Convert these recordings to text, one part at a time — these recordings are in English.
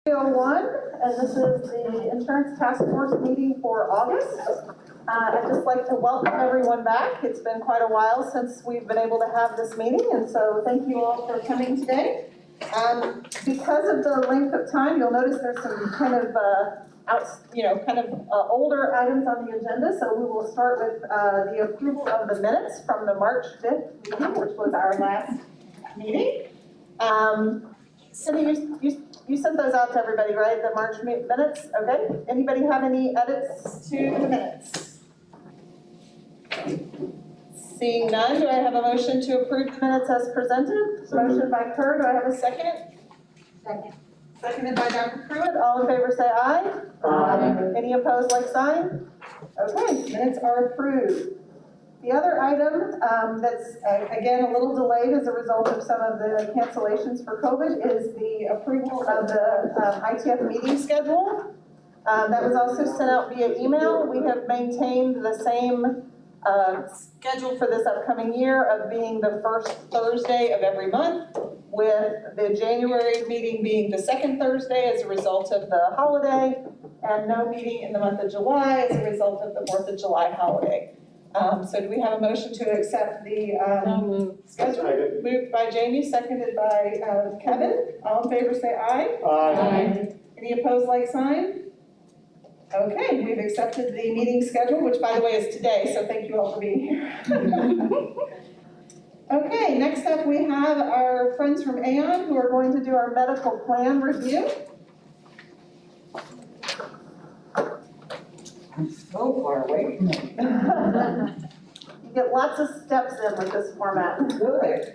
3:01, and this is the Insurance Task Force meeting for August. I'd just like to welcome everyone back. It's been quite a while since we've been able to have this meeting, and so thank you all for coming today. Because of the length of time, you'll notice there's some kind of older items on the agenda, so we will start with the approval of the minutes from the March 5th meeting, which was our last meeting. Cindy, you sent those out to everybody, right? The March minutes? Okay. Anybody have any edits to the minutes? Seeing none, do I have a motion to approve the minutes as presented? Motion by Kerr, do I have a second? Second. Seconded by Dr. Pruitt. All in favor say aye. Aye. Any opposed, like sign? Okay, minutes are approved. The other item that's, again, a little delayed as a result of some of the cancellations for COVID is the approval of the ITF meeting schedule. That was also sent out via email. We have maintained the same schedule for this upcoming year of being the first Thursday of every month, with the January meeting being the second Thursday as a result of the holiday, and no meeting in the month of July as a result of the 4th of July holiday. So do we have a motion to accept the schedule? Moved by Jamie, seconded by Kevin. All in favor say aye. Aye. Any opposed, like sign? Okay, we've accepted the meeting schedule, which by the way is today, so thank you all for being here. Okay, next up we have our friends from Aon who are going to do our medical plan review. I'm so far away from it. You get lots of steps in with this format. Good.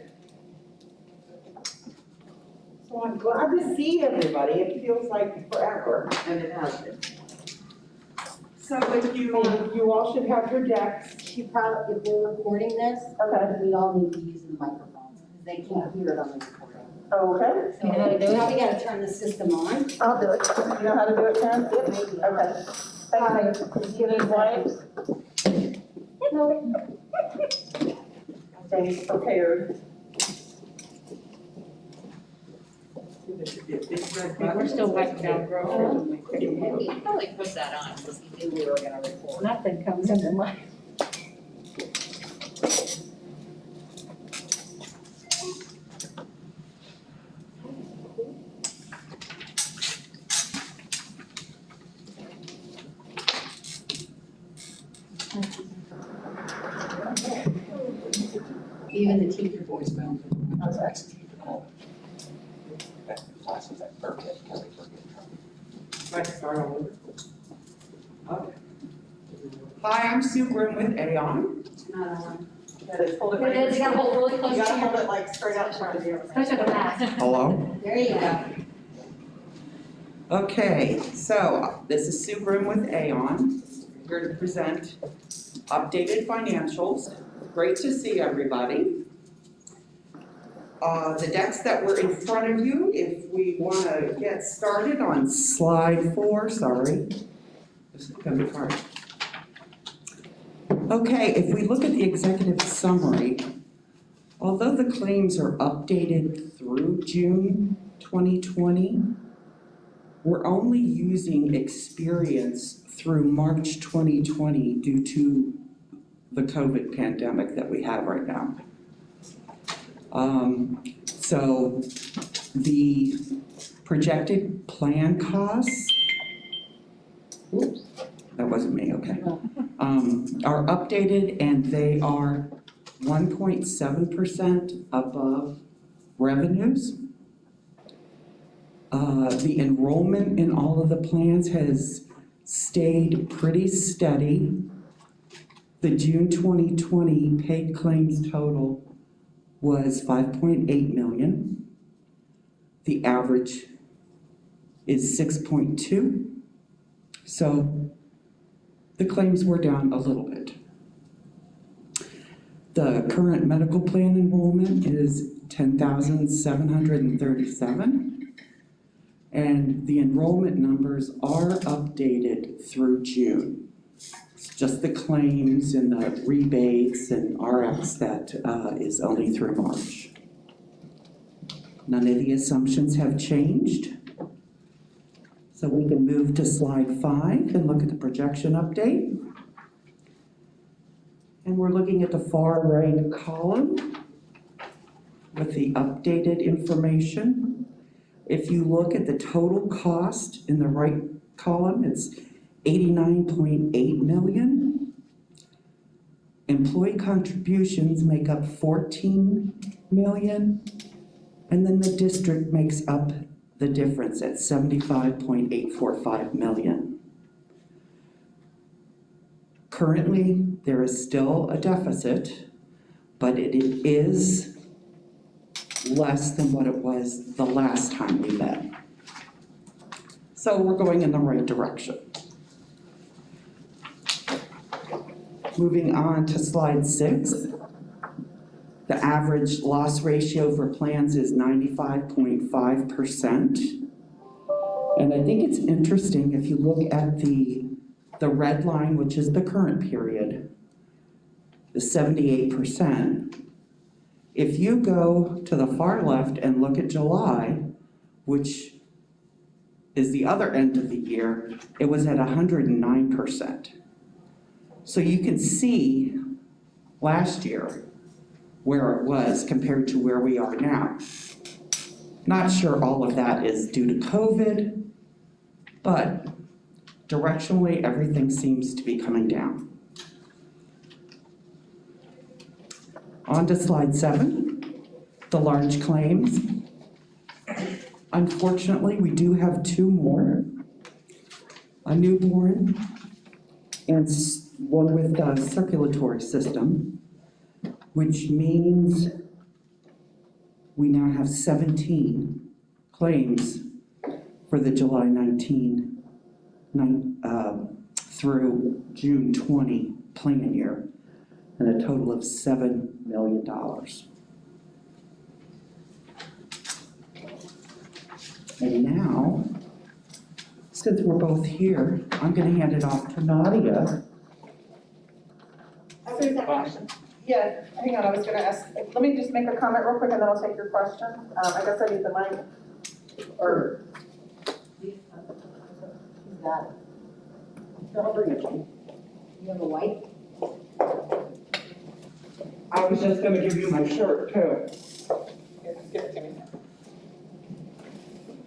So I'm glad to see everybody. It feels like forever, and it has been. So if you all should have your decks. If we're recording this, Okay. we all need to use the microphones, because they can't hear it on the recording. Okay, So we gotta turn the system on. I'll do it. You know how to do it, Karen? Maybe. Okay. Thank you. You need wipes? No. James prepared. We're still wiping down groceries. He probably put that on because he knew we were gonna record. Nothing comes in my. Even the teacher voice. Might start all over. Okay. Hi, I'm Sue Grimm with Aon. It's not on. You gotta hold it There it is, you gotta hold really close You to gotta hold your. it like straight out in front of you. Especially the back. Hello. There you go. Okay, so this is Sue Grimm with Aon, here to present updated financials. Great to see everybody. The decks that were in front of you, if we want to get started on slide 4, sorry. This is going to be hard. Okay, if we look at the executive summary, although the claims are updated through June 2020, we're only using experience through March 2020 due to the COVID pandemic that we have right now. So the projected plan costs, oops, that wasn't me, okay, are updated, and they are 1.7% above revenues. The enrollment in all of the plans has stayed pretty steady. The June 2020 paid claims total was 5.8 million. The average is 6.2. So the claims were down a little bit. The current medical plan enrollment is 10,737. And the enrollment numbers are updated through June. It's just the claims and the rebates and RX that is only through March. None of the assumptions have changed. So we can move to slide 5 and look at the projection update. And we're looking at the far right column with the updated information. If you look at the total cost in the right column, it's 89.8 million. Employee contributions make up 14 million, and then the district makes up the difference at 75.845 million. Currently, there is still a deficit, but it is less than what it was the last time we met. So we're going in the right direction. Moving on to slide 6. The average loss ratio for plans is 95.5%. And I think it's interesting if you look at the red line, which is the current period, the 78%. If you go to the far left and look at July, which is the other end of the year, it was at 109%. So you can see last year where it was compared to where we are now. Not sure all of that is due to COVID, but directionally everything seems to be coming down. On to slide 7, the large claims. Unfortunately, we do have 2 more. A newborn and one with a circulatory system, which means we now have 17 claims for the July 19 through June 20 plan year, and a total of $7 million. And now, since we're both here, I'm gonna hand it off to Nadia. Yeah, hang on, I was gonna ask, let me just make a comment real quick and then I'll take your question. I guess I need the mic. Or, Who's got it? I'll bring it to you. You have a white? I was just gonna give you my shirt too. here, just give it to me.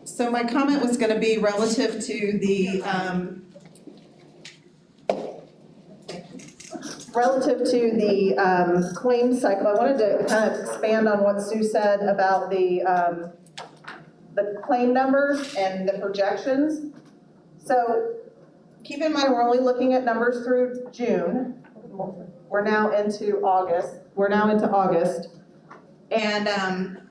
So my comment was gonna be relative to the, claims cycle. I wanted to kind of expand on what Sue said about the claim numbers and the projections. So keep in mind, we're only looking at numbers through June. We're now into August. And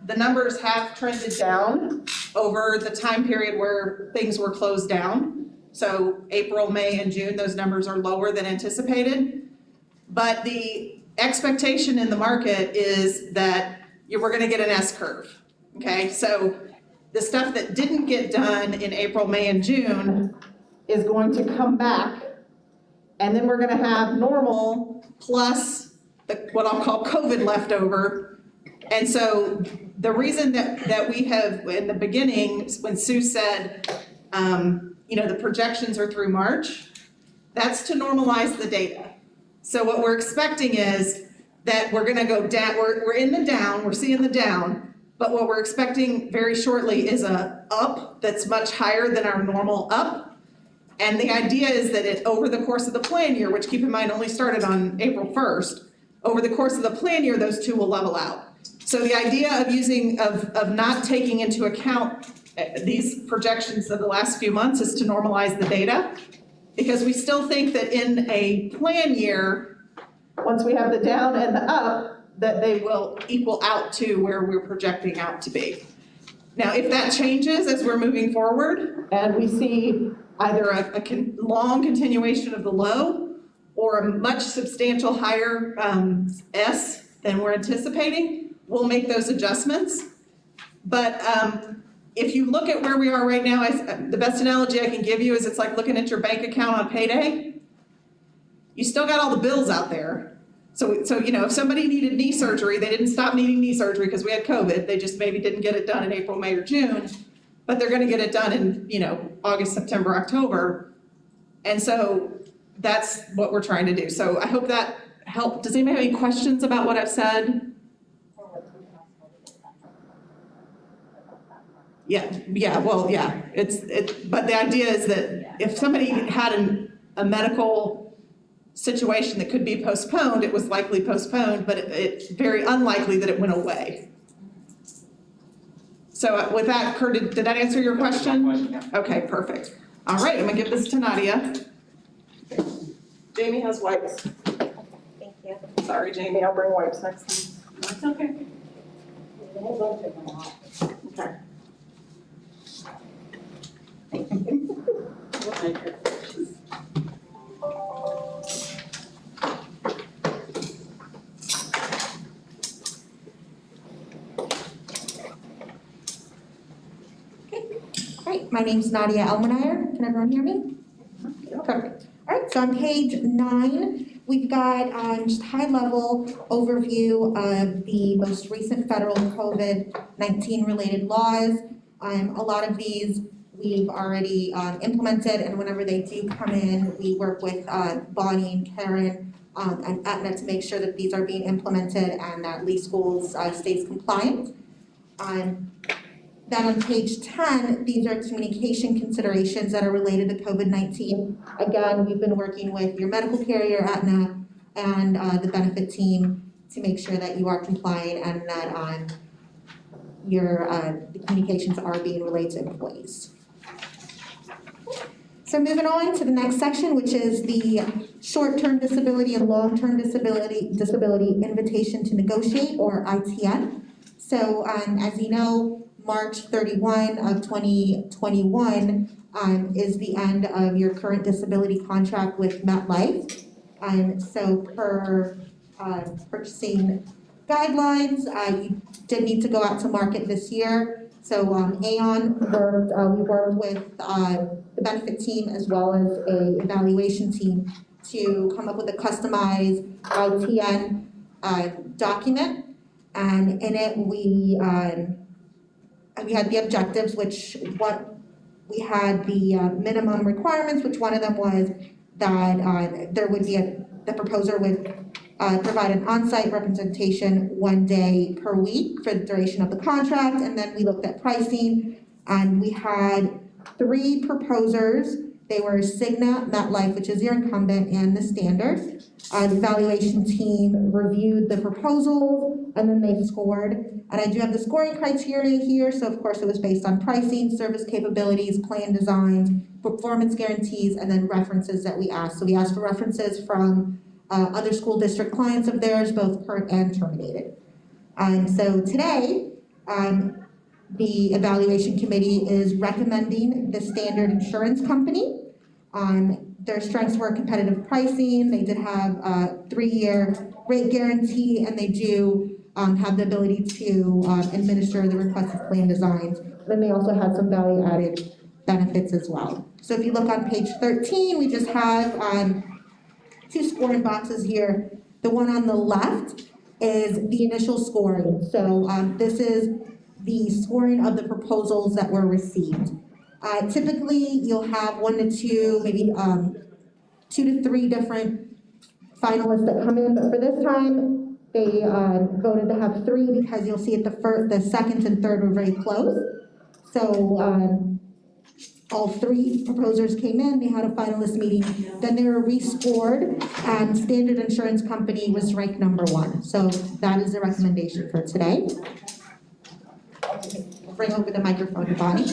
the numbers have trended down over the time period where things were closed down. So April, May, and June, those numbers are lower than anticipated. But the expectation in the market is that we're gonna get an S curve, okay? So the stuff that didn't get done in April, May, and June is going to come back, and then we're gonna have normal plus what I'll call COVID leftover. And so the reason that we have, in the beginning, when Sue said, the projections are through March, that's to normalize the data. So what we're expecting is that we're gonna go down, we're in the down, we're seeing the down, but what we're expecting very shortly is a up that's much higher than our normal up. And the idea is that over the course of the plan year, which keep in mind only started on April 1st, over the course of the plan year, those two will level out. So the idea of not taking into account these projections of the last few months is to normalize the data, because we still think that in a plan year, once we have the down and the up, that they will equal out to where we're projecting out to be. Now, if that changes as we're moving forward and we see either a long continuation of the low or a much substantial higher S than we're anticipating, we'll make those adjustments. But if you look at where we are right now, the best analogy I can give you is it's like looking at your bank account on payday. You still got all the bills out there. So if somebody needed knee surgery, they didn't stop needing knee surgery because we had COVID. They just maybe didn't get it done in April, May, or June. but they're gonna get it done in, August, September, October. And so that's what we're trying to do. So I hope that helped. Does anybody have any questions about what I've said? But the idea is that if somebody had a medical situation that could be postponed, it was likely postponed, but it's very unlikely that it went away. So with that, Kurt, did that answer your question? Okay, perfect. All right, I'm gonna give this to Nadia. Jamie has wipes. Thank you. Sorry, Jamie, I'll bring wipes next time. It's okay. Okay. Great, my name's Nadia Elmenayer. Can everyone hear me? Perfect. All right, so on page 9, we've got just high-level overview of the most recent federal COVID-19 related laws. A lot of these we've already implemented, and whenever they do come in, we work with Bonnie and Karen and Aetna to make sure that these are being implemented and that Lee Schools stays compliant. Then on page 10, these are communication considerations that are related to COVID-19. Again, we've been working with your medical carrier, Aetna, and the benefit team to make sure that you are compliant and that the communications are being relayed to employees. So moving on to the next section, which is the short-term disability and long-term disability invitation to negotiate, or ITN. So as you know, March 31 of 2021 is the end of your current disability contract with MetLife. So per purchasing guidelines, you did need to go out to market this year. So Aon we worked with the benefit team as well as a evaluation team to come up with a customized ITN document. And in it, we had the objectives, we had the minimum requirements, which one of them was that there would be the proposer would provide an on-site representation 1 day per week for the duration of the contract. And then we looked at pricing, and we had 3 proposers. They were Cigna, MetLife, which is your incumbent, and the standard. The evaluation team reviewed the proposals, and then they scored. And I do have the scoring criteria here. So of course it was based on pricing, service capabilities, plan designs, performance guarantees, and then references that we asked. So we asked for references from other school district clients of theirs, both current and terminated. So today, the evaluation committee is recommending the Standard Insurance Company. Their strengths were competitive pricing. They did have a 3-year rate guarantee, and they do have the ability to administer the requested plan designs. Then they also had some value-added benefits as well. So if you look on page 13, we just have 2 scoring boxes here. The one on the left is the initial scoring. So this is the scoring of the proposals that were received. Typically, you'll have 1 to 2, maybe 2 to 3 different finalists that come in, but for this time, they voted to have 3 because you'll see at the second and third were very close. So all 3 proposers came in, they had a finalist meeting, then they were rescored, and Standard Insurance Company was ranked number 1. So that is the recommendation for today. I'll bring over the microphone to Bonnie.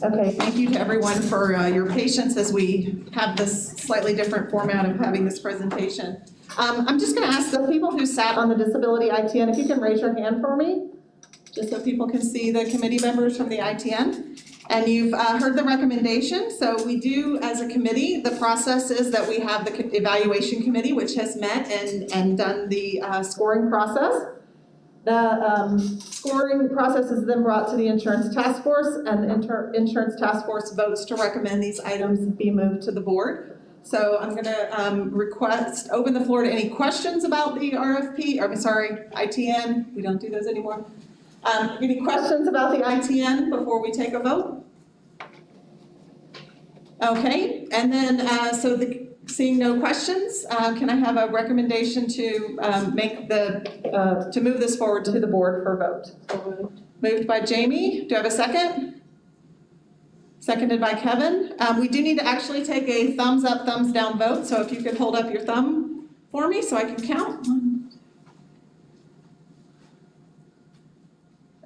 Okay, thank you to everyone for your patience as we have this slightly different format of having this presentation. I'm just gonna ask the people who sat on the disability ITN, if you can raise your hand for me, just so people can see the committee members from the ITN. And you've heard the recommendation. So we do, as a committee, the process is that we have the evaluation committee, which has met and done the scoring process. The scoring process is then brought to the insurance task force, and the insurance task force votes to recommend these items be moved to the board. So I'm gonna open the floor to any questions about the ITN. We don't do those anymore. Any questions about the ITN before we take a vote? Okay, and then, seeing no questions, can I have a recommendation to to move this forward to the board for a vote? Moved by Jamie, do I have a second? Seconded by Kevin. We do need to actually take a thumbs up, thumbs down vote, so if you could hold up your thumb for me so I can count.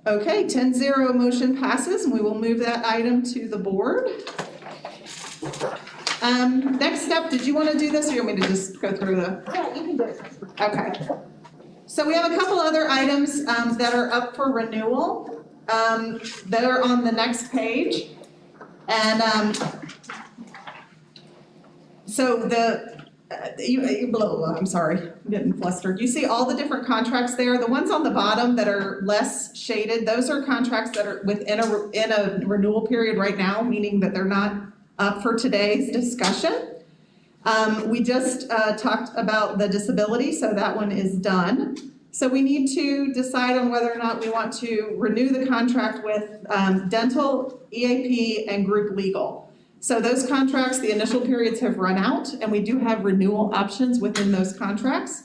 Okay, 10-0 motion passes, and we will move that item to the board. Next step, did you want to do this, or you want me to just go through the? Yeah, you can do it. Okay. So we have a couple other items that are up for renewal. They're on the next page. And I'm sorry, I'm getting flustered. You see all the different contracts there. The ones on the bottom that are less shaded, those are contracts that are within a renewal period right now, meaning that they're not up for today's discussion. We just talked about the disability, so that one is done. So we need to decide on whether or not we want to renew the contract with dental, EAP, and group legal. So those contracts, the initial periods have run out, and we do have renewal options within those contracts.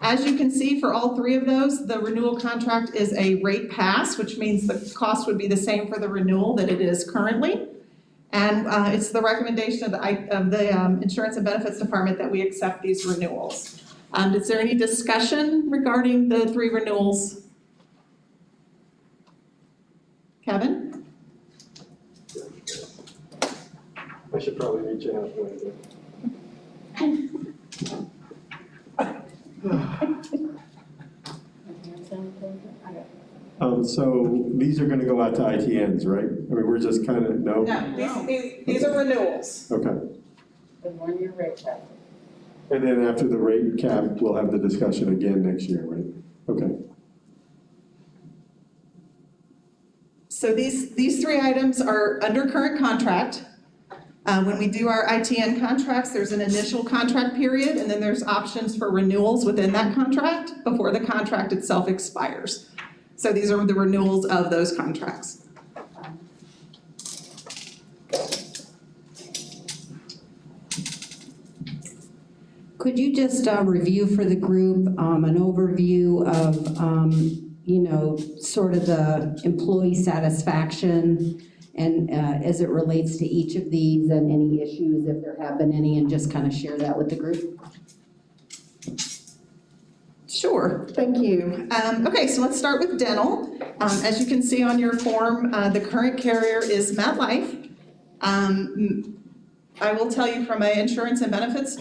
As you can see, for all three of those, the renewal contract is a rate pass, which means the cost would be the same for the renewal that it is currently. And it's the recommendation of the Insurance and Benefits Department that we accept these renewals. Is there any discussion regarding the three renewals? Kevin? I should probably meet you halfway, so these are gonna go out to ITNs, right? I mean, we're just kind of, no? No, these are renewals. Okay. The 1-year rate cap. And then after the rate cap, we'll have the discussion again next year, right? Okay. So these three items are under current contract. When we do our ITN contracts, there's an initial contract period, and then there's options for renewals within that contract before the contract itself expires. So these are the renewals of those contracts. Could you just review for the group an overview of, sort of the employee satisfaction and as it relates to each of these and any issues, if there have been any, and just kind of share that with the group? Sure, thank you. Okay, so let's start with dental. As you can see on your form, the current carrier is MetLife. I will tell you from an insurance and benefits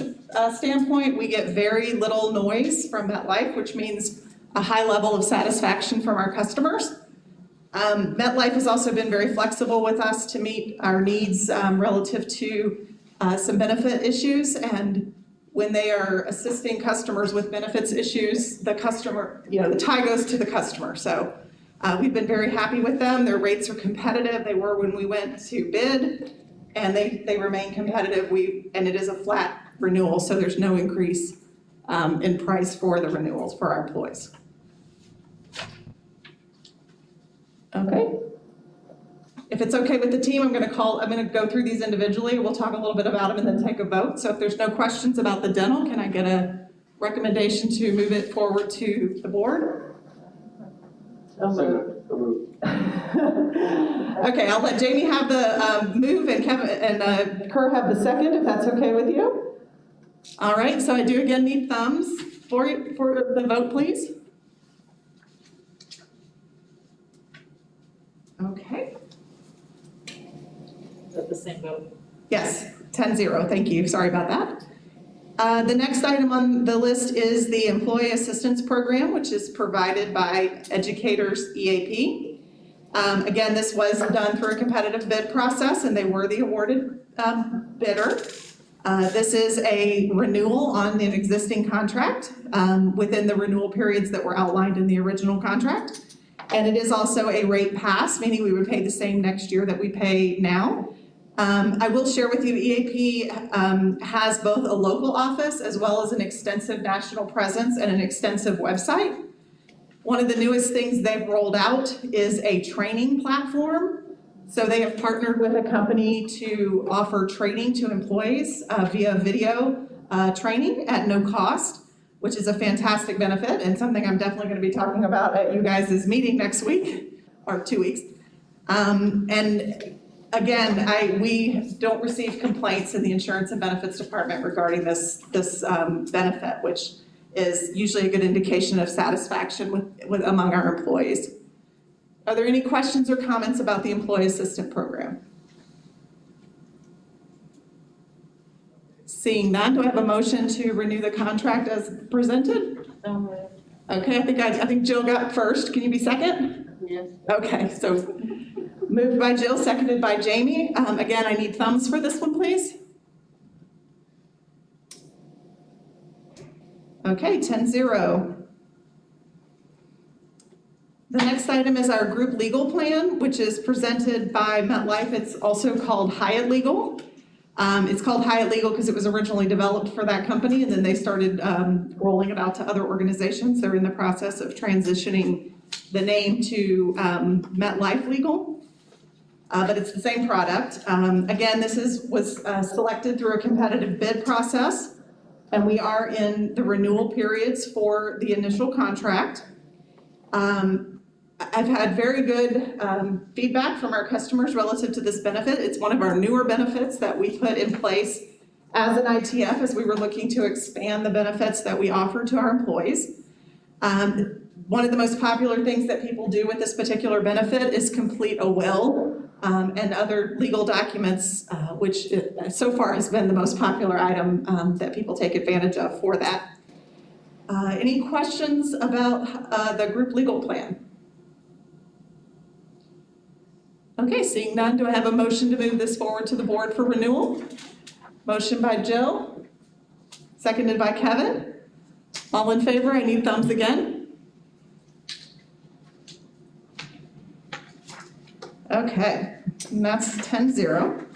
standpoint, we get very little noise from MetLife, which means a high level of satisfaction from our customers. MetLife has also been very flexible with us to meet our needs relative to some benefit issues, and when they are assisting customers with benefits issues, the customer, the tie goes to the customer. So we've been very happy with them. Their rates are competitive. They were when we went to bid, and they remain competitive. And it is a flat renewal, so there's no increase in price for the renewals for our employees. Okay. If it's okay with the team, I'm gonna go through these individually. We'll talk a little bit about them and then take a vote. So if there's no questions about the dental, can I get a recommendation to move it forward to the board? Okay, I'll let Jamie have the move and Kevin and Kerr have the second, if that's okay with you. All right, so I do again need thumbs for the vote, please. Okay. Is that the same vote? Yes, 10-0, thank you, sorry about that. The next item on the list is the Employee Assistance Program, which is provided by Educators EAP. Again, this was done through a competitive bid process, and they were the awarded bidder. This is a renewal on an existing contract within the renewal periods that were outlined in the original contract. And it is also a rate pass, meaning we would pay the same next year that we pay now. I will share with you, EAP has both a local office as well as an extensive national presence and an extensive website. One of the newest things they've rolled out is a training platform. So they have partnered with a company to offer training to employees via video training at no cost, which is a fantastic benefit and something I'm definitely going to be talking about at you guys' meeting next week or 2 weeks. And again, we don't receive complaints in the Insurance and Benefits Department regarding this benefit, which is usually a good indication of satisfaction with among our employees. Are there any questions or comments about the Employee Assistant Program? Seeing none, do I have a motion to renew the contract as presented? Okay, I think Jill got first. Can you be second? Yes. Okay, so moved by Jill, seconded by Jamie. Again, I need thumbs for this one, please. Okay, 10-0. The next item is our group legal plan, which is presented by MetLife. It's also called Hyatt Legal. It's called Hyatt Legal because it was originally developed for that company, and then they started rolling it out to other organizations. They're in the process of transitioning the name to MetLife Legal, but it's the same product. Again, this was selected through a competitive bid process, and we are in the renewal periods for the initial contract. I've had very good feedback from our customers relative to this benefit. It's one of our newer benefits that we put in place as an ITF as we were looking to expand the benefits that we offer to our employees. One of the most popular things that people do with this particular benefit is complete a will and other legal documents, which so far has been the most popular item that people take advantage of for that. Any questions about the group legal plan? Okay, seeing none, do I have a motion to move this forward to the board for renewal? Motion by Jill, seconded by Kevin. All in favor? I need thumbs again. Okay, and that's 10-0.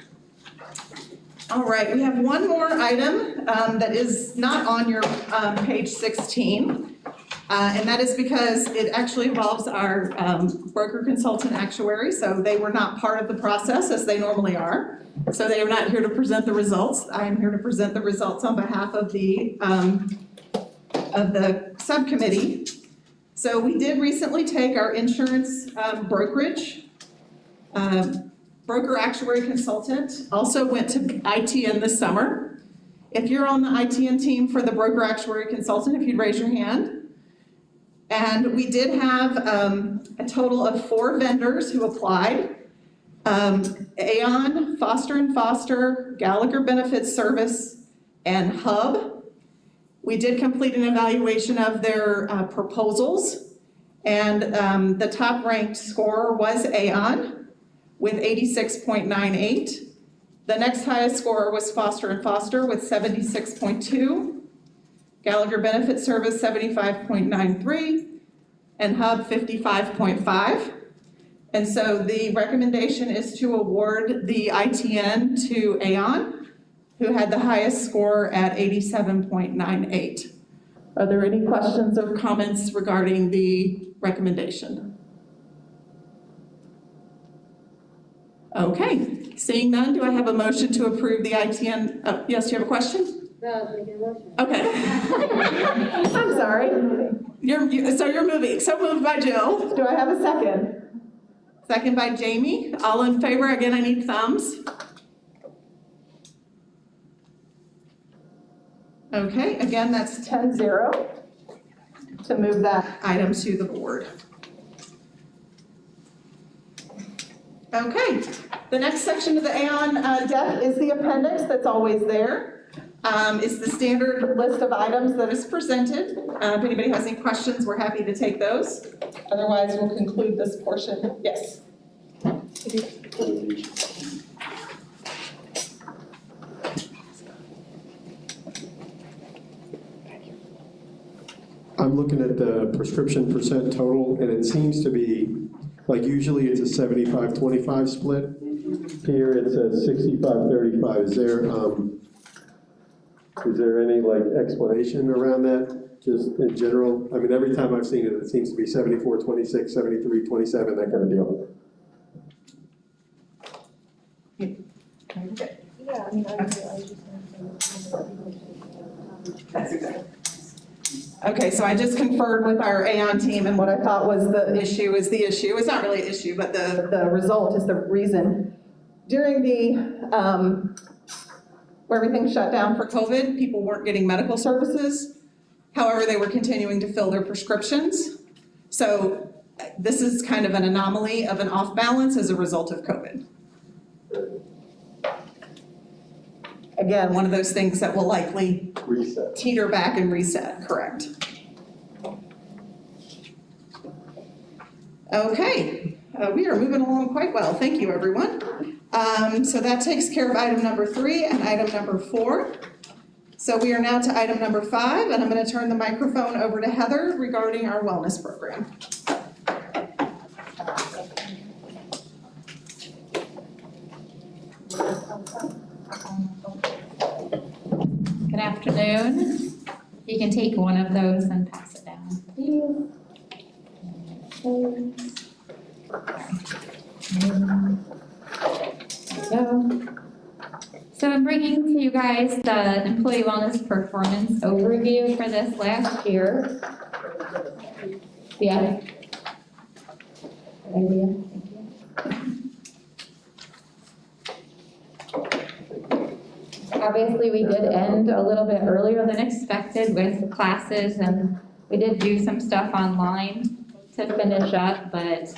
All right, we have one more item that is not on your page 16. And that is because it actually involves our broker consultant actuary, so they were not part of the process as they normally are. So they are not here to present the results. I am here to present the results on behalf of the subcommittee. So we did recently take our insurance brokerage, broker actuary consultant, also went to ITN this summer. If you're on the ITN team for the broker actuary consultant, if you'd raise your hand. And we did have a total of 4 vendors who applied. Aon, Foster & Foster, Gallagher Benefits Service, and Hub. We did complete an evaluation of their proposals, and the top ranked scorer was Aon with 86.98. The next highest scorer was Foster & Foster with 76.2. Gallagher Benefit Service 75.93, and Hub 55.5. And so the recommendation is to award the ITN to Aon, who had the highest score at 87.98. Are there any questions or comments regarding the recommendation? Okay, seeing none, do I have a motion to approve the ITN? Oh, yes, do you have a question? No, make a motion. Okay. I'm sorry. So you're moving. So moved by Jill. Do I have a second? Second by Jamie. All in favor? Again, I need thumbs. Okay, again, that's 10-0 to move that item to the board. Okay, the next section of the Aon deck is the appendix that's always there. It's the standard list of items that is presented. If anybody has any questions, we're happy to take those. Otherwise, we'll conclude this portion. Yes? I'm looking at the prescription percent total, and it seems to be, like usually it's a 75-25 split. here it says 65-35. Is there any like explanation around that, just in general? I mean, every time I've seen it, it seems to be 74-26, 73-27, that kind of deal. Yeah, I mean, I just. That's exactly. Okay, so I just conferred with our Aon team, and what I thought was the issue is the issue. It's not really an issue, but the result is the reason. During the, where everything shut down for COVID, people weren't getting medical services. However, they were continuing to fill their prescriptions. So this is kind of an anomaly of an off balance as a result of COVID. Again, one of those things that will likely Reset. teeter back and reset, correct? Okay, we are moving along quite well. Thank you, everyone. So that takes care of item number 3 and item number 4. So we are now to item number 5, and I'm going to turn the microphone over to Heather regarding our wellness program. Good afternoon. You can take one of those and pass it down, please. There we go. So I'm bringing to you guys the employee wellness performance overview for this last year. Yeah. Good idea. Thank you. Obviously, we did end a little bit earlier than expected with classes, and we did do some stuff online to finish up, but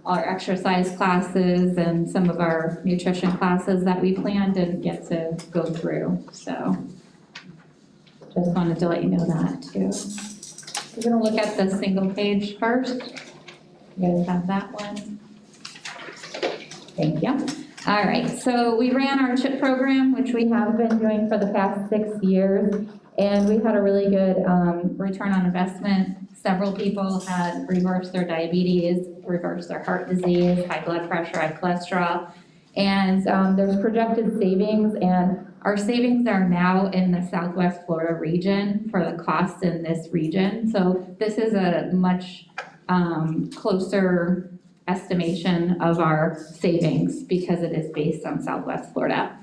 our exercise classes and some of our nutrition classes that we planned didn't get to go through, so just wanted to let you know that too. We're gonna look at the single page first. You guys have that one? Thank you. All right, so we ran our CHIP program, which we have been doing for the past 6 years, and we had a really good return on investment. Several people had reversed their diabetes, reversed their heart disease, high blood pressure, high cholesterol, and there's projected savings, and our savings are now in the Southwest Florida region for the costs in this region. So this is a much closer estimation of our savings because it is based on Southwest Florida.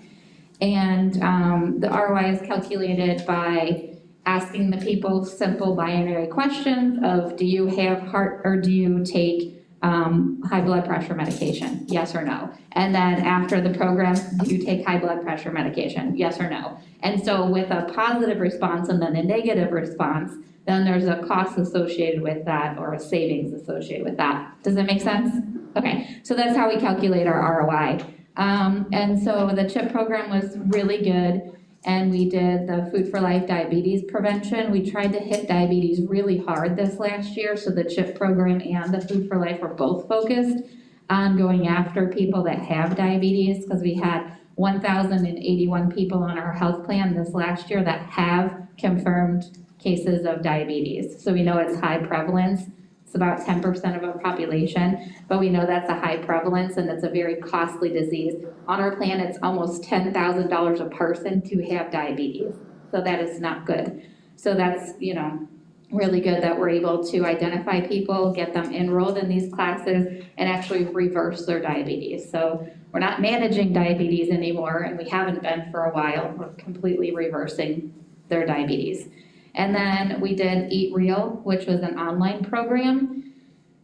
And the ROI is calculated by asking the people simple binary questions of, do you have heart or do you take high blood pressure medication? Yes or no. And then after the program, do you take high blood pressure medication? Yes or no. And so with a positive response and then a negative response, then there's a cost associated with that or a savings associated with that. Does that make sense? Okay, so that's how we calculate our ROI. And so the CHIP program was really good, and we did the Food for Life diabetes prevention. We tried to hit diabetes really hard this last year, so the CHIP program and the Food for Life were both focused on going after people that have diabetes, because we had 1,081 people on our health plan this last year that have confirmed cases of diabetes. So we know it's high prevalence. It's about 10% of our population, but we know that's a high prevalence and it's a very costly disease. On our plan, it's almost $10,000 a person to have diabetes. So that is not good. So that's, really good that we're able to identify people, get them enrolled in these classes, and actually reverse their diabetes. So we're not managing diabetes anymore, and we haven't been for a while. We're completely reversing their diabetes. And then we did Eat Real, which was an online program.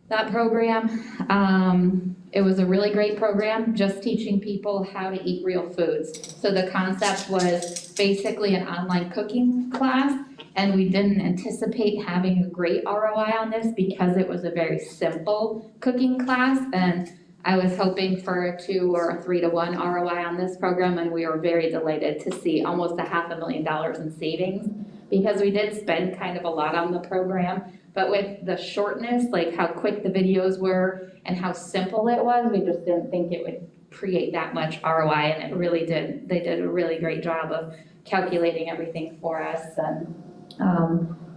That program, it was a really great program, just teaching people how to eat real foods. So the concept was basically an online cooking class, and we didn't anticipate having a great ROI on this because it was a very simple cooking class, and I was hoping for a 2 or a 3 to 1 ROI on this program, and we were very delighted to see almost $500,000 in savings, because we did spend kind of a lot on the program, but with the shortness, like how quick the videos were and how simple it was, we just didn't think it would create that much ROI, and it really did. They did a really great job of calculating everything for us and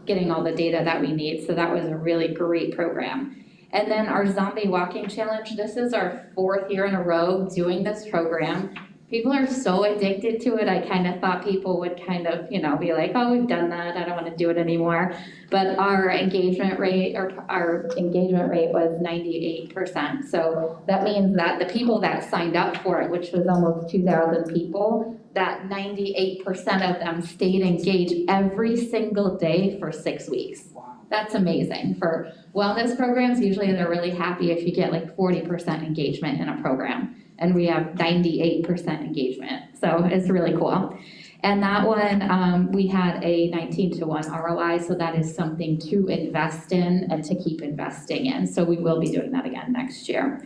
getting all the data that we need, so that was a really great program. And then our zombie walking challenge, this is our 4th year in a row doing this program. People are so addicted to it, I kind of thought people would kind of, be like, oh, we've done that, I don't want to do it anymore. But our engagement rate was 98%. So that means that the people that signed up for it, which was almost 2,000 people, that 98% of them stayed engaged every single day for 6 weeks. That's amazing. For wellness programs, usually they're really happy if you get like 40% engagement in a program. And we have 98% engagement. So it's really cool. And that one, we had a 19-to-1 ROI, so that is something to invest in and to keep investing in. So we will be doing that again next year.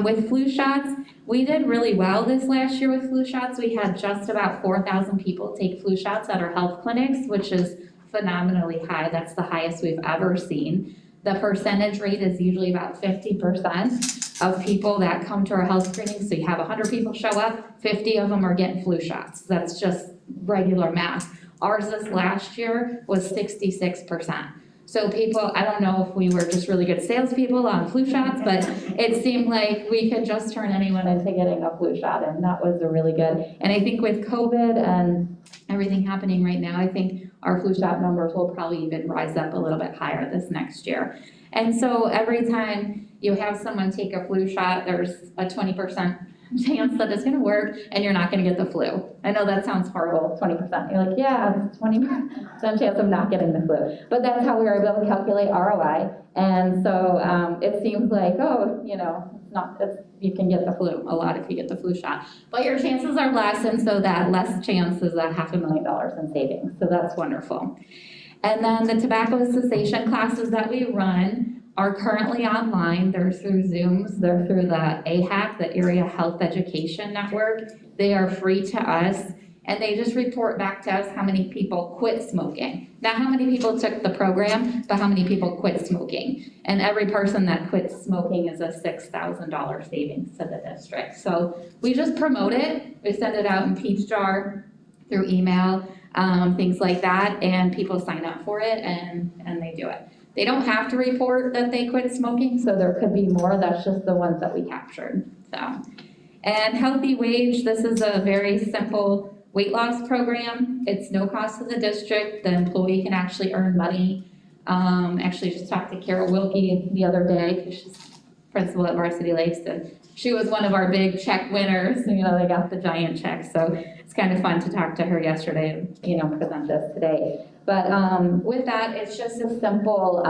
With flu shots, we did really well this last year with flu shots. We had just about 4,000 people take flu shots at our health clinics, which is phenomenally high. That's the highest we've ever seen. The percentage rate is usually about 50% of people that come to our health screenings. So you have 100 people show up, 50 of them are getting flu shots. That's just regular math. Ours this last year was 66%. So people, I don't know if we were just really good salespeople on flu shots, but it seemed like we could just turn anyone into getting a flu shot, and that was a really good. And I think with COVID and everything happening right now, I think our flu shot numbers will probably even rise up a little bit higher this next year. And so every time you have someone take a flu shot, there's a 20% chance that it's gonna work and you're not gonna get the flu. I know that sounds horrible, 20%. You're like, yeah, it's 20% chance of not getting the flu. But that's how we were able to calculate ROI. And so it seems like, you can get the flu a lot if you get the flu shot. But your chances are less, and so that less chance is $500,000 in savings. So that's wonderful. And then the tobacco cessation classes that we run are currently online. They're through Zooms. They're through the AHAC, the Area Health Education Network. They are free to us, and they just report back to us how many people quit smoking. Not how many people took the program, but how many people quit smoking. And every person that quits smoking is a $6,000 savings to the district. So we just promote it. We send it out in peach jar, through email, things like that, and people sign up for it and they do it. They don't have to report that they quit smoking, so there could be more. That's just the ones that we captured. So, and Healthy Wage, this is a very simple weight loss program. It's no cost to the district. The employee can actually earn money. Actually just talked to Carol Wilkie the other day, because she's principal at Varsity Lakes, and she was one of our big check winners. They got the giant check. So it's kind of fun to talk to her yesterday and, present this today. But with that, it's just a simple,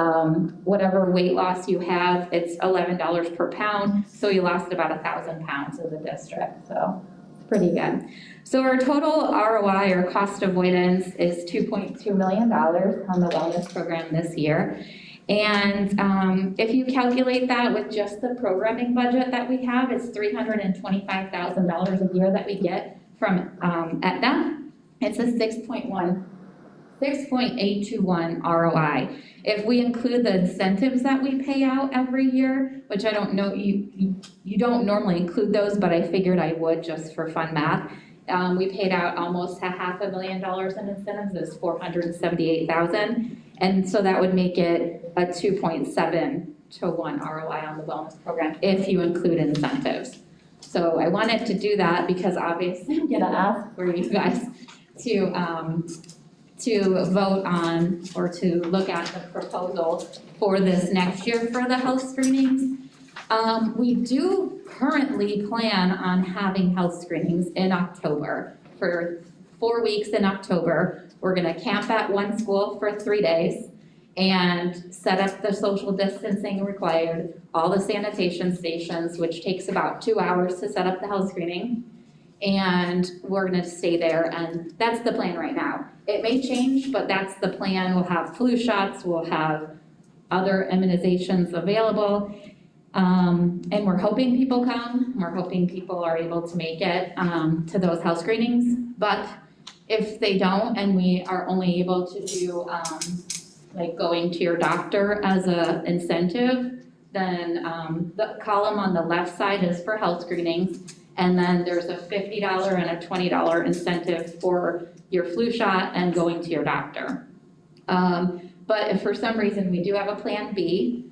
whatever weight loss you have, it's $11 per pound. So you lost about 1,000 pounds as a district. So it's pretty good. So our total ROI, or cost avoidance, is $2.2 million on the wellness program this year. And if you calculate that with just the programming budget that we have, it's $325,000 a year that we get from Aetna. It's a 6.821 ROI. If we include the incentives that we pay out every year, which I don't know, you don't normally include those, but I figured I would just for fun math. We paid out almost $500,000 in incentives. It was $478,000. And so that would make it a 2.7-to-1 ROI on the wellness program if you include incentives. So I wanted to do that because obviously I'm gonna ask for you guys to vote on or to look at the proposal for this next year for the health screenings. We do currently plan on having health screenings in October. For 4 weeks in October, we're gonna camp at one school for 3 days and set up the social distancing required, all the sanitation stations, which takes about 2 hours to set up the health screening. And we're gonna stay there, and that's the plan right now. It may change, but that's the plan. We'll have flu shots, we'll have other immunizations available. And we're hoping people come. We're hoping people are able to make it to those health screenings. But if they don't, and we are only able to do like going to your doctor as a incentive, then the column on the left side is for health screenings. And then there's a $50 and a $20 incentive for your flu shot and going to your doctor. But if for some reason we do have a plan B,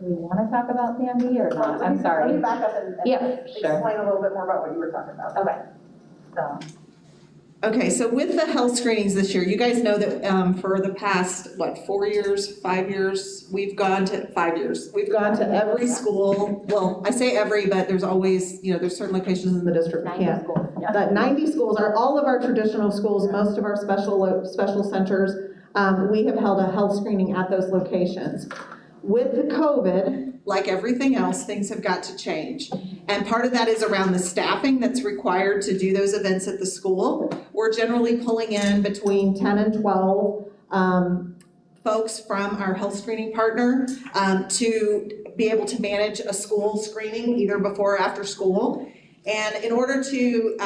Do we want to talk about Sandy or not? I'm Let sorry. me back up and Yeah, sure. explain a little bit more about what you were talking about. Okay. So, Okay, so with the health screenings this year, you guys know that for the past, 5 years, we've gone to 5 years. We've gone to every school, well, I say every, but there's always, there's certain locations in the district we 90 can't. schools, yeah. But 90 schools are all of our traditional schools, most of our special centers. We have held a health screening at those locations. With the COVID, like everything else, things have got to change. And part of that is around the staffing that's required to do those events at the school. We're generally pulling in between 10 and 12 folks from our health screening partner to be able to manage a school screening either before or after school. And in order to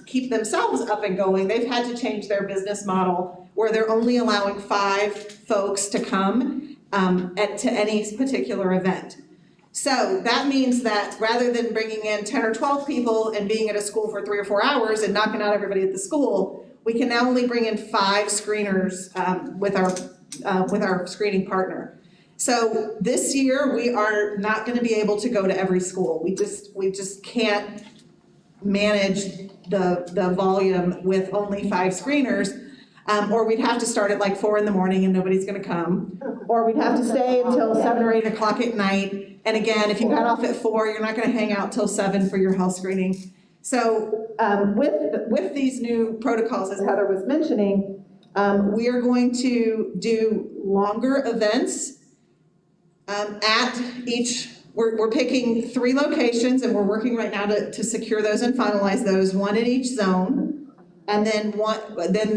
keep themselves up and going, they've had to change their business model where they're only allowing 5 folks to come to any particular event. So that means that rather than bringing in 10 or 12 people and being at a school for 3 or 4 hours and knocking out everybody at the school, we can now only bring in 5 screeners with our screening partner. So this year, we are not gonna be able to go to every school. We just can't manage the volume with only 5 screeners. Or we'd have to start at like 4 a.m. and nobody's gonna come. Or we'd have to stay until 7 or 8 o'clock at night. And again, if you got off at 4, you're not gonna hang out till 7 for your health screening. So with these new protocols, as Heather was mentioning, we are going to do longer events at each, we're picking 3 locations and we're working right now to secure those and finalize those, 1 in each zone. And then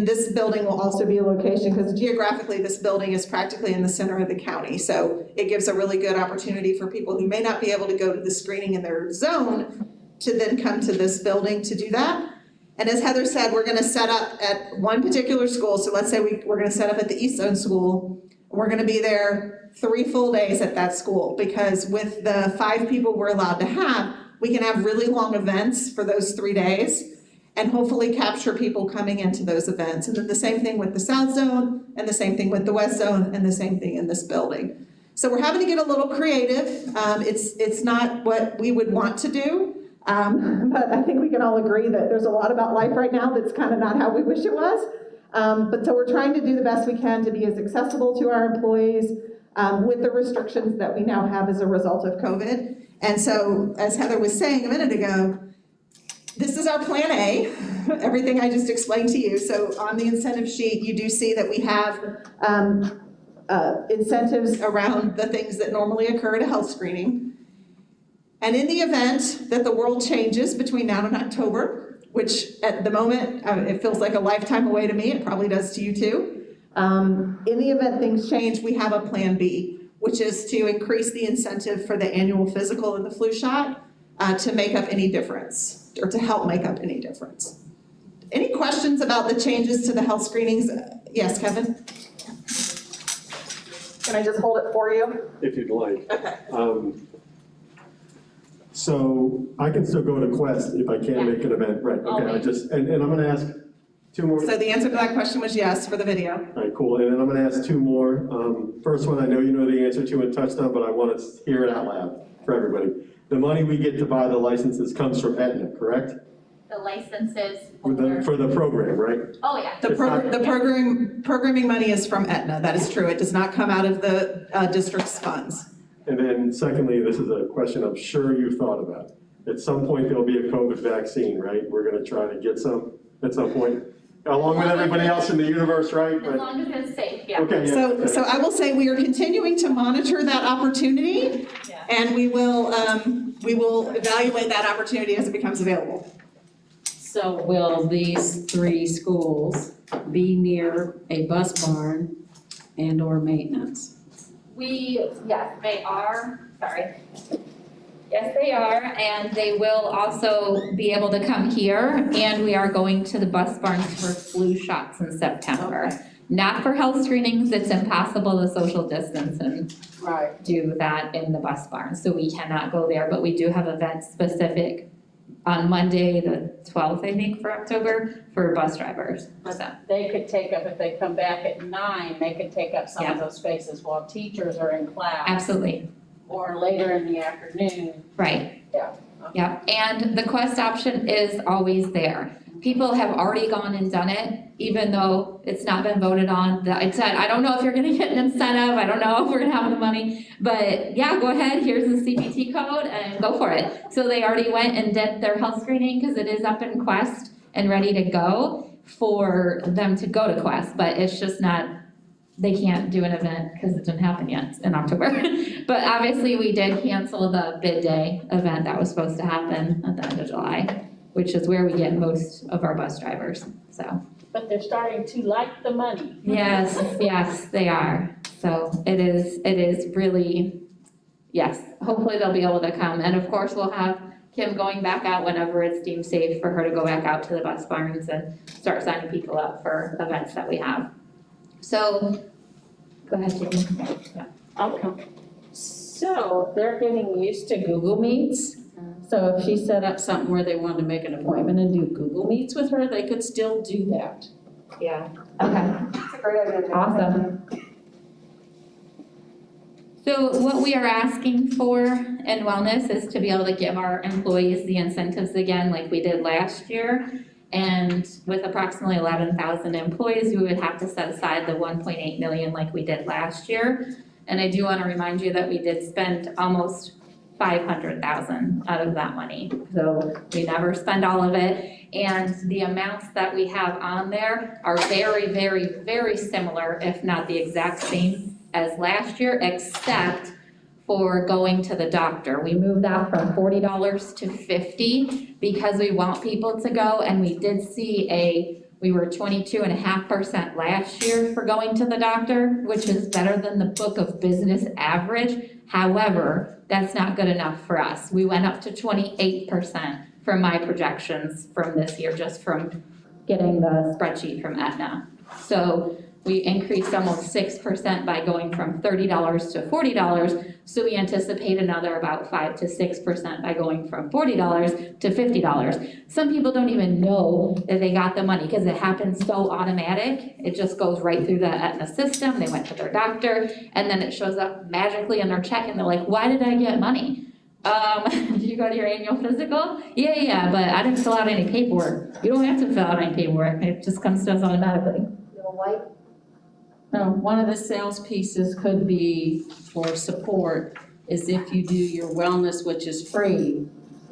this building will also be a location, because geographically, this building is practically in the center of the county. So it gives a really good opportunity for people who may not be able to go to the screening in their zone to then come to this building to do that. And as Heather said, we're gonna set up at one particular school. So let's say we're gonna set up at the East Zone School. We're gonna be there 3 full days at that school, because with the 5 people we're allowed to have, we can have really long events for those 3 days and hopefully capture people coming into those events. And then the same thing with the South Zone, and the same thing with the West Zone, and the same thing in this building. So we're having to get a little creative. It's not what we would want to do, but I think we can all agree that there's a lot about life right now that's kind of not how we wish it was. But so we're trying to do the best we can to be as accessible to our employees with the restrictions that we now have as a result of COVID. And so, as Heather was saying a minute ago, this is our plan A, everything I just explained to you. So on the incentive sheet, you do see that we have incentives around the things that normally occur at a health screening. And in the event that the world changes between now and October, which at the moment, it feels like a lifetime away to me, it probably does to you too. In the event things change, we have a plan B, which is to increase the incentive for the annual physical and the flu shot to make up any difference, or to help make up any difference. Any questions about the changes to the health screenings? Yes, Kevin? Can I just hold it for you? If you'd like. Okay. So I can still go to Quest if I can't make an event, right? Okay, and I'm gonna ask 2 more. So the answer to that question was yes for the video. All right, cool, and then I'm gonna ask 2 more. First one, I know you know the answer to and touched on, but I want to hear it out loud for everybody. The money we get to buy the licenses comes from Aetna, correct? The licenses For the program, right? oh yeah. The programming money is from Aetna, that is true. It does not come out of the district's funds. And then secondly, this is a question I'm sure you've thought about. At some point, there'll be a COVID vaccine, right? We're gonna try to get some at some point, along with everybody else in the universe, right? As long as it's safe, yeah. Okay, yeah. So I will say we are continuing to monitor that opportunity, Yeah. and we will evaluate that opportunity as it becomes available. So will these 3 schools be near a bus barn and or maintenance? Yes, they are, sorry. Yes, they are, and they will also be able to come here, and we are going to the bus barns for flu shots in September. Okay. Not for health screenings, it's impossible to social distance and Right. do that in the bus barn, so we cannot go there, but we do have events specific on Monday, the 12th, I think, for October, for bus drivers, so. They could take up, if they come back at 9, they could take up some Yeah. of those spaces while teachers are in class. Absolutely, or later in the afternoon. Right. Yeah. Yep, and the Quest option is always there. People have already gone and done it, even though it's not been voted on. I said, I don't know if you're gonna get an incentive, I don't know if we're gonna have the money, but yeah, go ahead, here's the CPT code and go for it. So they already went and did their health screening, because it is up in Quest and ready to go for them to go to Quest, but it's just not, they can't do an event because it didn't happen yet in October. But obviously, we did cancel the bid day event that was supposed to happen at the end of July, which is where we get most of our bus drivers, so. But they're starting to like the money. Yes, they are. So it is really, yes, hopefully they'll be able to come. And of course, we'll have Kim going back out whenever it's deemed safe for her to go back out to the bus barns and start signing people up for events that we have. So, go ahead, Jamie. Yeah. I'll come. So they're getting used to Google Meets. So if she set up something where they wanted to make an appointment and do Google Meets with her, they could still do that. Yeah, okay. That's a great idea, Jen. Awesome. So what we are asking for in wellness is to be able to give our employees the incentives again like we did last year. And with approximately 11,000 employees, we would have to set aside the 1.8 million like we did last year. And I do want to remind you that we did spend almost 500,000 out of that money. So we never spend all of it. And the amounts that we have on there are very, very, very similar, if not the exact same as last year, except for going to the doctor. We moved that from $40 to $50 because we want people to go, and we did see we were 22.5% last year for going to the doctor, which is better than the book of business average. However, that's not good enough for us. We went up to 28% from my projections from this year, just from getting the spreadsheet from Aetna. So we increased almost 6% by going from $30 to $40. So we anticipate another about 5 to 6% by going from $40 to $50. Some people don't even know that they got the money because it happens so automatic. It just goes right through the Aetna system. They went to their doctor and then it shows up magically in their check and they're like, why did I get money? Did you go to your annual physical? Yeah, but I didn't fill out any paperwork. You don't have to fill out any paperwork. It just comes to us automatically. No, one of the sales pieces could be for support is if you do your wellness, which is free,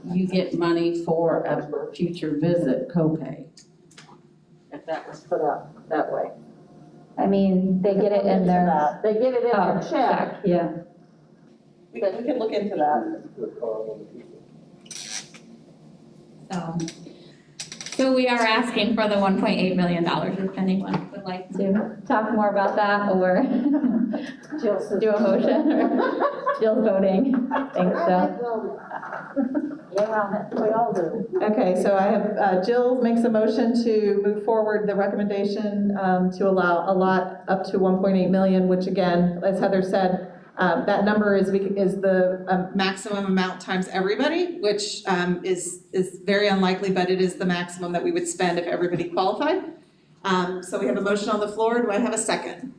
you get money for a future visit copay. If that was put up that way. I mean, they get it in their, They get it in their check. yeah. We can look into that. So we are asking for the $1.8 million, if anyone would like to talk more about that, or do a motion, or Jill's voting, I think so. Yeah, we all do. Okay, so I have, Jill makes a motion to move forward the recommendation to allot up to 1.8 million, which again, as Heather said, that number is the maximum amount times everybody, which is very unlikely, but it is the maximum that we would spend if everybody qualified. So we have a motion on the floor. Do I have a second?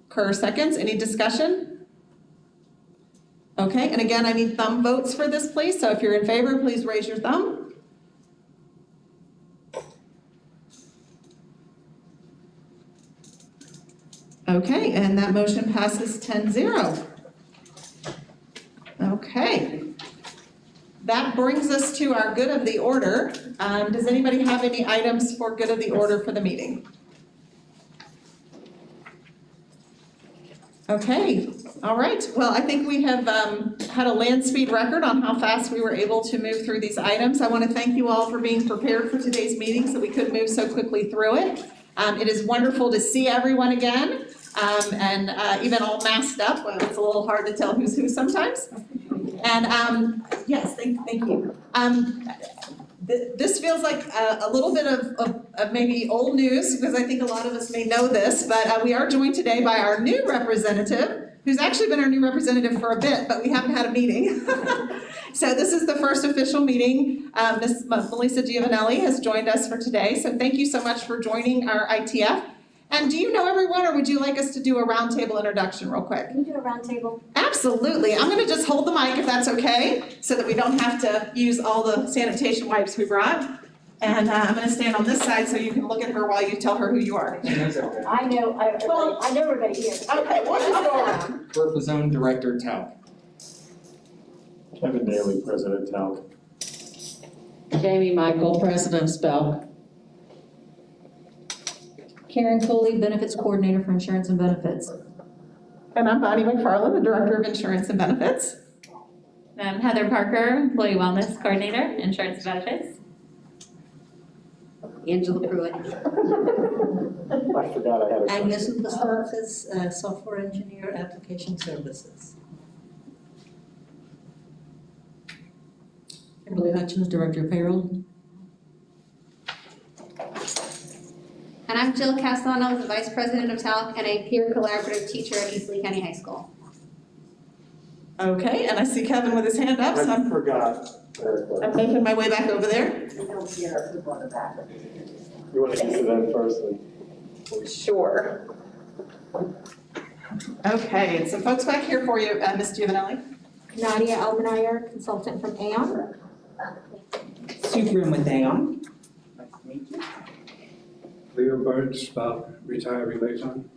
Kerr seconds. Any discussion? Okay, and again, I need thumb votes for this, please. So if you're in favor, please raise your thumb. Okay, and that motion passes 10-0. Okay. That brings us to our good of the order. Does anybody have any items for good of the order for the meeting? Okay, all right. Well, I think we have had a land speed record on how fast we were able to move through these items. I want to thank you all for being prepared for today's meeting so we could move so quickly through it. It is wonderful to see everyone again, and even all masked up. Well, it's a little hard to tell who's who sometimes. And yes, thank you. This feels like a little bit of maybe old news, because I think a lot of us may know this, but we are joined today by our new representative, who's actually been our new representative for a bit, but we haven't had a meeting. So this is the first official meeting. Ms. Melissa Giovanelli has joined us for today, so thank you so much for joining our ITF. And do you know everyone, or would you like us to do a roundtable introduction real quick? Can we do a round table? Absolutely. I'm gonna just hold the mic if that's okay, so that we don't have to use all the sanitation wipes we brought. And I'm gonna stand on this side so you can look at her while you tell her who you are. I know everybody here. Okay, we'll just go around. Bertha Zone Director Talc. Kevin Daly, President Talc. Jamie Michael, President of Spell. Karen Coley, Benefits Coordinator for Insurance and Benefits. And I'm Bonnie McFarland, the Director of Insurance and Benefits. I'm Heather Parker, Employee Wellness Coordinator, Insurance and Benefits. Angela Pruitt. I forgot I had a. Agnes Upasakis, Software Engineer, Application Services. Kimberly Hutchins, Director of Payroll. And I'm Jill Castellano, the Vice President of TALC and a peer collaborative teacher at East Lee County High School. Okay, and I see Kevin with his hand up, so I forgot. I'm making my way back over there. You want to get to them first then? Sure. Okay, some folks back here for you, Ms. Giovanelli. Nadia Almenayer, consultant from Aon. Sue Grimm with Aon. Nice to meet you. Leo Burns, retiree liaison.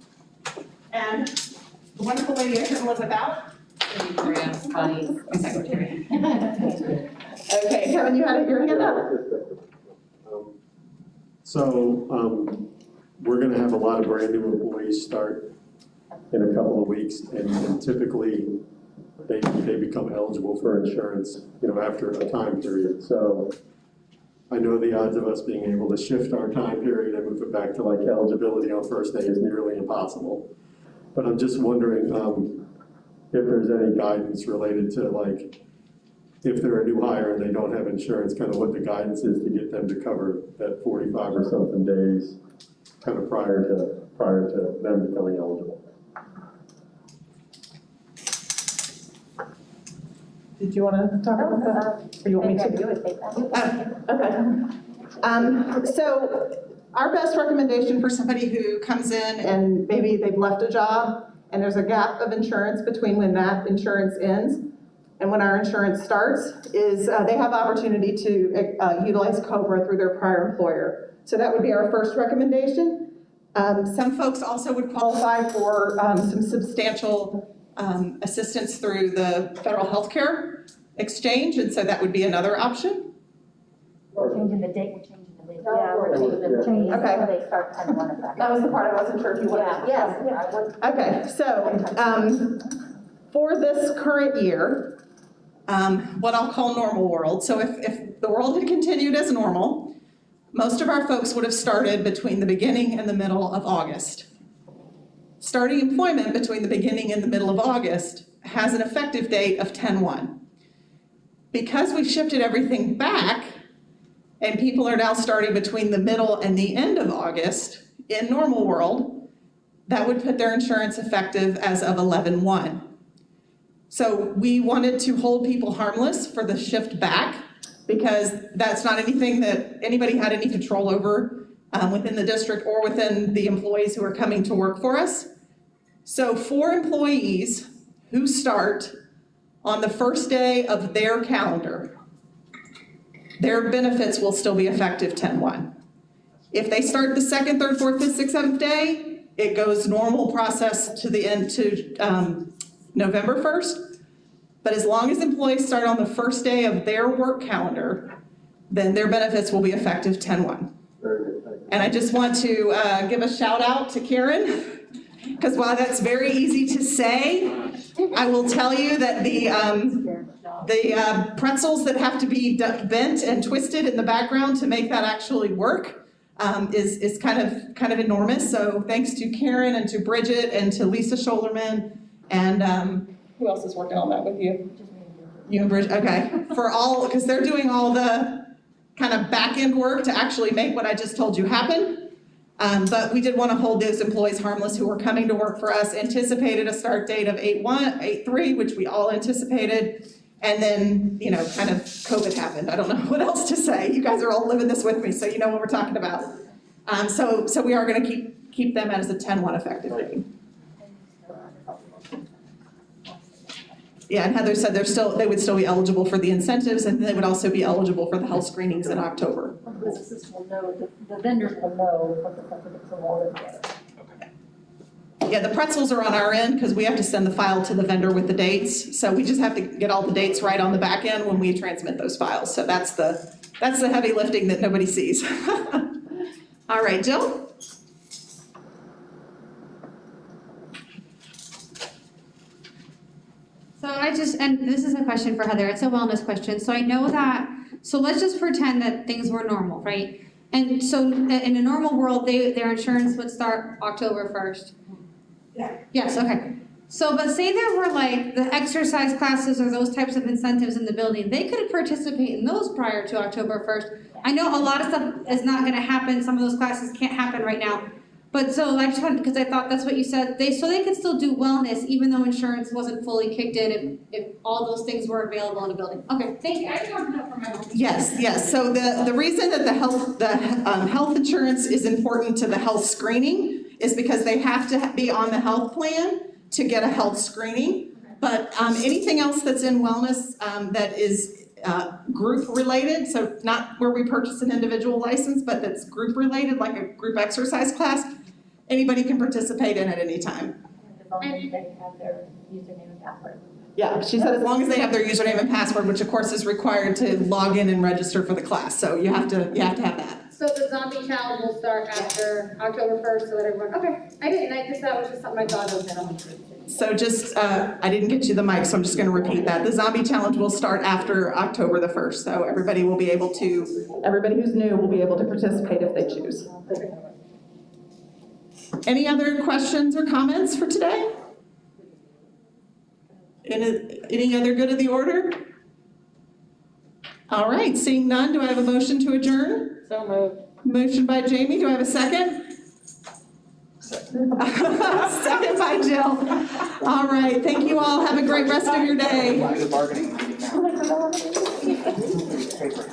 And the wonderful lady I couldn't live without. Bonnie's secretary. Okay, Kevin, you had your hand up. So, we're gonna have a lot of brand new employees start in a couple of weeks, and typically, they become eligible for insurance, after a time period. So, I know the odds of us being able to shift our time period and move it back to like eligibility on first day is nearly impossible. But I'm just wondering, if there's any guidance related to like, if they're a new hire and they don't have insurance, kind of what the guidance is to get them to cover that 45 or something days, kind of prior to them becoming eligible. Did you want to talk about that? Or you want me to? Okay. So our best recommendation for somebody who comes in and maybe they've left a job and there's a gap of insurance between when that insurance ends and when our insurance starts is they have opportunity to utilize COBRA through their prior employer. So that would be our first recommendation. Some folks also would qualify for some substantial assistance through the federal healthcare exchange, and so that would be another option. We're changing the date, we're changing the date. Yeah, we're changing Okay. So they start 10/1 effect. That was the part I wasn't sure if you wanted. Yes. Okay, so, for this current year, what I'll call normal world, so if the world had continued as normal, most of our folks would have started between the beginning and the middle of August. Starting employment between the beginning and the middle of August has an effective date of 10/1. Because we shifted everything back, and people are now starting between the middle and the end of August, in normal world, that would put their insurance effective as of 11/1. So we wanted to hold people harmless for the shift back, because that's not anything that anybody had any control over within the district or within the employees who are coming to work for us. So for employees who start on the first day of their calendar, their benefits will still be effective 10/1. If they start the second, third, fourth, fifth, sixth, seventh day, it goes normal process to the end to November 1st. But as long as employees start on the first day of their work calendar, then their benefits will be effective 10/1. Very good, thank you. And I just want to give a shout out to Karen, because while that's very easy to say, I will tell you that the pretzels that have to be bent and twisted in the background to make that actually work is kind of enormous. So thanks to Karen and to Bridget and to Lisa Scholerman and who else is working on that with you? You and Bridget, okay. For all, because they're doing all the kind of back end work to actually make what I just told you happen. But we did want to hold those employees harmless who were coming to work for us, anticipated a start date of 8/3, which we all anticipated. And then, kind of COVID happened. I don't know what else to say. You guys are all living this with me, so you know what we're talking about. So we are going to keep keep them as a 10-1 effective date. Yeah, and Heather said they would still be eligible for the incentives, and they would also be eligible for the health screenings in October. Businesses will know, the vendors will know what the preference of all is. Yeah, the pretzels are on our end because we have to send the file to the vendor with the dates. So we just have to get all the dates right on the back end when we transmit those files. So that's the heavy lifting that nobody sees. All right, Jill? So and this is a question for Heather, it's a wellness question, so I know that, so let's just pretend that things were normal, right? And so in a normal world, their insurance would start October 1st. Yeah. Yes, okay. So, but say there were like the exercise classes or those types of incentives in the building, they could participate in those prior to October 1st. I know a lot of stuff is not gonna happen, some of those classes can't happen right now. But so I just wanted, because I thought that's what you said, they could still do wellness even though insurance wasn't fully kicked in if all those things were available in a building. Okay, thank you, I just wanted to know for my own. Yes. So the reason that the health insurance is important to the health screening is because they have to be on the health plan to get a health screening. But anything else that's in wellness that is group related, so not where we purchase an individual license, but that's group related, like a group exercise class, anybody can participate in at any time. As long as they have their username and password. Yeah, she said as long as they have their username and password, which of course is required to log in and register for the class, so you have to have that. So the zombie challenge will start after October 1st, so that everyone, okay, that was just something I thought of. So just, I didn't get you the mic, so I'm just gonna repeat that. The zombie challenge will start after October the 1st, so everybody who's new will be able to participate if they choose. Any other questions or comments for today? Any other good of the order? All right, seeing none, do I have a motion to adjourn? So moved. Motion by Jamie, do I have a second? Second by Jill. All right, thank you all. Have a great rest of your day. Bargaining meeting now. Paper.